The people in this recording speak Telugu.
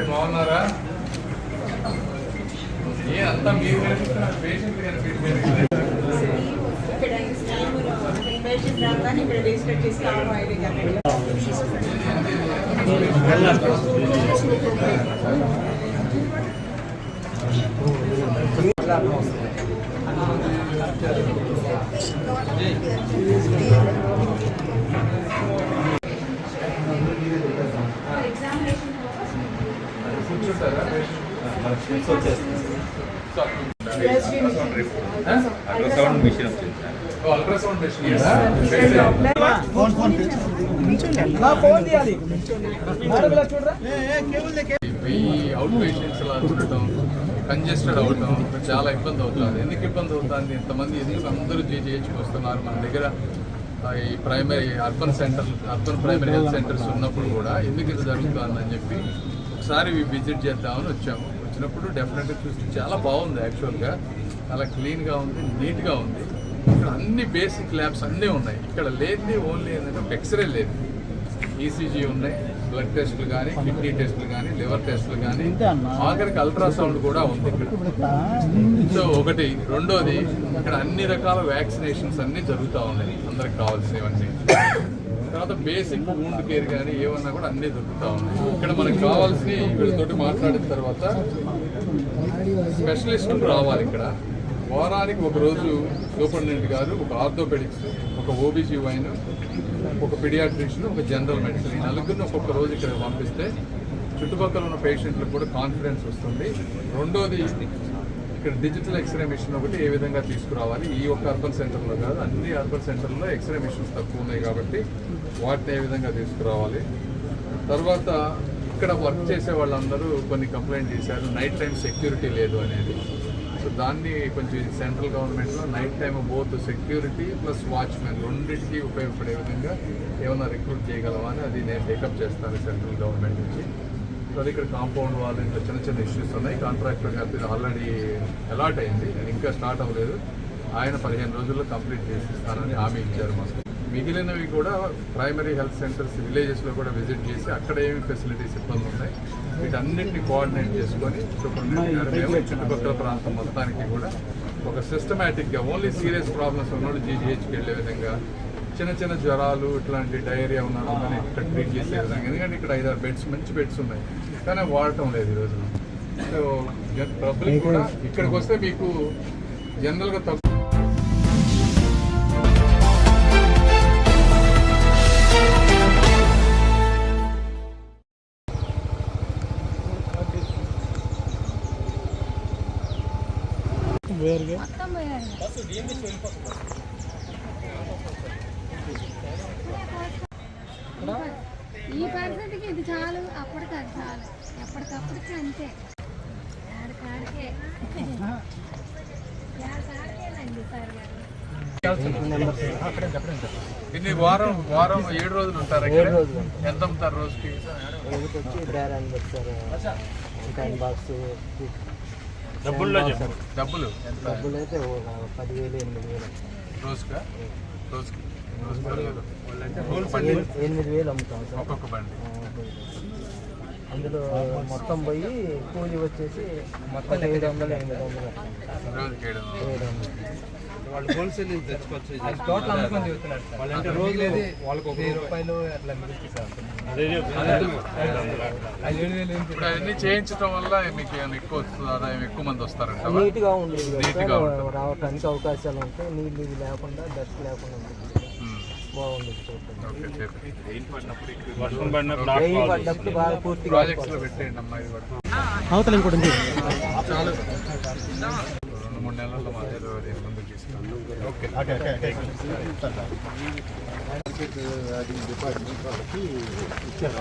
బాగున్నారా? అంతా మీరు పేషెంట్ కూర్చుంటారా? అల్ట్రాసౌండ్ మిషన్ వచ్చింది. అల్ట్రాసౌండ్ మిషన్ అవుట్ పేషెంట్స్ అలా చూడటం, కంజెస్టెడ్ అవటం చాలా ఇబ్బంది అవుతుంది. ఎందుకు ఇబ్బంది అవుతుంది? ఇంతమంది ఎందుకు అందరూ జీజీహెచ్కి వస్తున్నారు? మన దగ్గర ఈ primary urban primary health centres ఉన్నప్పుడు కూడా ఎందుకు ఇది జరుగుతుందని చెప్పి ఒకసారి విజిట్ చేద్దామని వచ్చాము. వచ్చినప్పుడు డెఫినెట్గా చూస్తే చాలా బాగుంది. యాక్చువల్గా చాలా క్లీన్గా ఉంది, నీట్గా ఉంది. ఇక్కడ అన్ని బేసిక్ ల్యాబ్స్ అన్నీ ఉన్నాయి. ఇక్కడ లేనిది ఓన్లీ ఏంటంటే ఒక ఎక్స్రే లేదు, ఈసీజీ ఉన్నాయి, బ్లడ్ టెస్టులు కానీ, కిడ్నీ టెస్టులు కానీ, లివర్ టెస్టులు కానీ, ఆఖరికి అల్ట్రాసౌండ్ కూడా ఉంది ఇక్కడ. సో ఒకటి. రెండోది, ఇక్కడ అన్ని రకాల వ్యాక్సినేషన్స్ అన్నీ జరుగుతూ ఉన్నాయి అందరికి కావాల్సినవన్నీ. తర్వాత బేసిక్ వూండ్ కేర్ కానీ ఏమన్నా కూడా అన్నీ దొరుకుతూ ఉన్నాయి. ఇక్కడ మనకు కావాల్సినవి వీళ్ళతోటి మాట్లాడిన తర్వాత స్పెషలిస్టులు రావాలి. ఇక్కడ వారానికి ఒక రోజు సూపరింటెండెంట్ గారు ఒక ఆర్థోపెడిక్స్, ఒక ఓబీజీవైన్, ఒక పిడియాట్రిషియన్, ఒక జనరల్ మెడిసిన్, ఈ నలుగురిని ఒక్కొక్క రోజు ఇక్కడ పంపిస్తే చుట్టుపక్కల ఉన్న పేషెంట్లకు కూడా కాన్ఫిడెన్స్ వస్తుంది. రెండోది, ఇక్కడ డిజిటల్ ఎక్స్రే మిషన్ ఒకటి ఏ విధంగా తీసుకురావాలి. ఈ ఒక్క అర్బన్ సెంటర్లో కాదు, అన్ని అర్బన్ సెంటర్లో ఎక్స్రే మిషన్స్ తక్కువ ఉన్నాయి కాబట్టి వాటిని ఏ విధంగా తీసుకురావాలి. తర్వాత ఇక్కడ వర్క్ చేసే వాళ్ళందరూ కొన్ని కంప్లైంట్ చేశారు, నైట్ టైం సెక్యూరిటీ లేదు అనేది. సో దాన్ని కొంచెం సెంట్రల్ గవర్నమెంట్లో night time both security plus watchman రెండింటికి ఉపయోగపడే విధంగా ఏమైనా రిక్రూట్ చేయగలమా అని అది నేను టేకప్ చేస్తాను సెంట్రల్ గవర్నమెంట్ నుంచి. అది ఇక్కడ కాంపౌండ్ వాళ్ళు ఇంకా చిన్న చిన్న ఇష్యూస్ ఉన్నాయి. కాంట్రాక్టర్ గారి ఆల్రెడీ అలాట్ అయింది, ఇంకా స్టార్ట్ అవ్వలేదు. ఆయన 15 రోజుల్లో కంప్లీట్ చేసిస్తానని హామీ ఇచ్చారు మాకు. మిగిలినవి కూడా ప్రైమరీ హెల్త్ సెంటర్స్ విలేజెస్లో కూడా విజిట్ చేసి అక్కడ ఏమి ఫెసిలిటీస్ ఇబ్బంది ఉన్నాయి వీటన్నిటిని కోఆర్డినేట్ చేసుకొని చుట్టుపక్కల ప్రాంతం మొత్తానికి కూడా ఒక సిస్టమేటిక్గా ఓన్లీ సీరియస్ ప్రాబ్లమ్స్ ఉన్నోళ్ళు జీజీహెచ్కి వెళ్ళే విధంగా, చిన్న చిన్న జ్వరాలు ఇట్లాంటి డయేరియా ఉన్నాను కానీ ఇక్కడ ట్రీట్ చేసే విధంగా. ఎందుకంటే ఇక్కడ 5-6 బెడ్స్ మంచి బెడ్స్ ఉన్నాయి కానీ వాడటం లేదు ఈ రోజున. సో పబ్లిక్ కూడా ఇక్కడికి వస్తే మీకు జనరల్గా తక్కువ ఈ పరిస్థితికి ఇది చాలు, అప్పటికి అది చాలు, ఎప్పటికప్పటికి అంతే. ఇన్ని వారం 7 రోజులు ఉంటారు. ఎంత అమ్ముతారు రోజుకి? డబ్బులు అయితే 10,000 8,000 రోజుకా? రోజుకి 8,000 అమ్ముతాం సార్ ఒక్కొక్క బండి. అందులో మొత్తం పోయి కూలి వచ్చేసి మొత్తం 700 800 రోజుకి 700. వాళ్ళు హోల్సేల్ తెచ్చుకోవచ్చు. టోటల్ అమ్ముకొని చెప్తున్నారు సార్. వాళ్ళంటే రోజు వాళ్ళకి ₹1 అట్లా మిగులుతుంది సార్. ఇప్పుడు అవన్నీ చేయించడం వల్ల మీకు ఏమైనా ఎక్కువ వస్తుంది, ఆదాయం ఎక్కువ మంది వస్తారంట? నీట్గా ఉండేది, రావడానికి అవకాశాలు ఉంటాయి. నీళ్ళు లేకుండా డస్ట్ లేకుండా ఉంటుంది, బాగుండేది చూడండి. పడ్డప్పుడు బాగా పూర్తిగా ప్రాజెక్ట్స్ లో పెట్టేయండి అమ్మా. ఇది అవతల కూడా ఉంది చాలా 2-3 నెలల్లో మా డెలివరీ ముందుకు తీసుకున్నాను. ఓకే. డిపార్ట్మెంట్ వాళ్ళకి ఇచ్చారు.